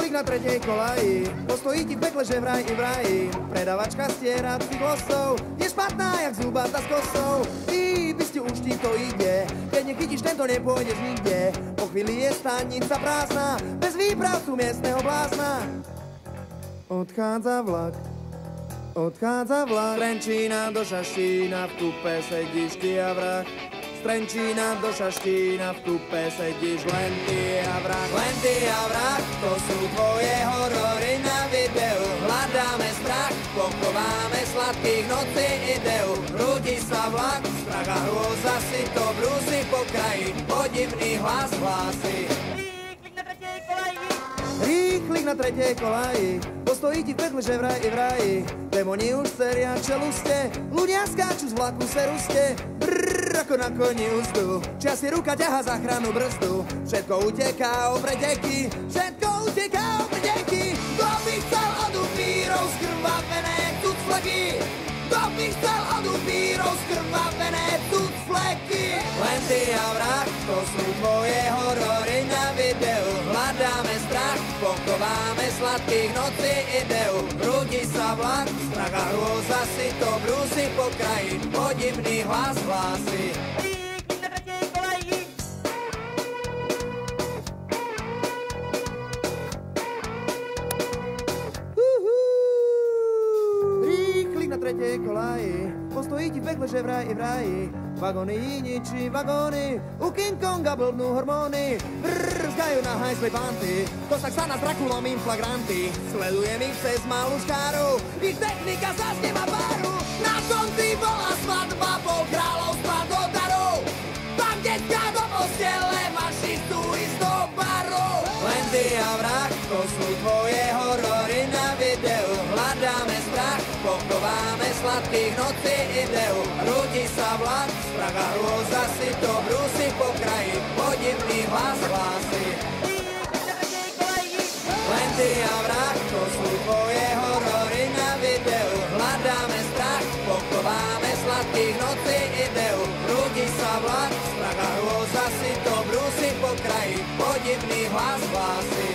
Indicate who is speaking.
Speaker 1: Rýchlik na tretej kolaji, postojí ti v pekle, že vraj i vraji. Predavačka stiera cyklostov, je špatná jak zubata s kosou. Ty bysťu už ti to ide, keď nechytíš tento nepôjdeš nikde. Po chvíli je stanica prázdna, bez výpravcu miestneho blázna. Odchádza vlak, Trenčína do Šaštína, v kupe sedíš ty a vrah. Z Trenčína do Šaštína, v kupe sedíš len ty a vrah, to sú tvoje horory na videu. Hľadáme strach, pochováme sladkých nocí ideu. Rúdi sa vlak, strach a hrôza si to brúsi po kraji, podivný hlas hlási. Rýchlik na tretej kolaji, postojí ti v pekle, že vraj i vraji. Demoni už seria čeluste, ľudia skáču z vlaku seruste. Brrr, ako na koni úzdu, čas si ruka ťaha záchranu brzdu. Všetko uteká o preteky, Kto by chcel od upírov skrvavené tucfleky? Kto by chcel od upírov skrvavené tucfleky? Len ty a vrah, to sú tvoje horory na videu. Hľadáme strach, pochováme sladkých nocí ideu. Rúdi sa vlak, strach a hrôza si to brúsi po kraji, podivný hlas hlási. Rýchlik na tretej kolaji, postojí ti v pekle, že vraj i vraji. Vagóny ničí vagóny, u King Konga blbnú hormóny. Brrr, zgajú na hajzli panty, Kosák sa na s Drakulom im flagranty. Sledujem ich cez malú škáru, ich technika zas nemá páru. Na konci bola svadba, bol kráľovstva do darov. Tam deťka do postele, mašistu ísť do barov. Len ty a vrah, to sú tvoje horory na videu. Hľadáme strach, pochováme sladkých nocí ideu. Rúdi sa vlak, strach a hrôza si to brúsi po kraji, podivný hlas hlási. Len ty a vrah, to sú tvoje horory na videu. Hľadáme strach, pochováme sladkých nocí ideu. Rúdi sa vlak, strach a hrôza si to brúsi po kraji, podivný hlas hlási.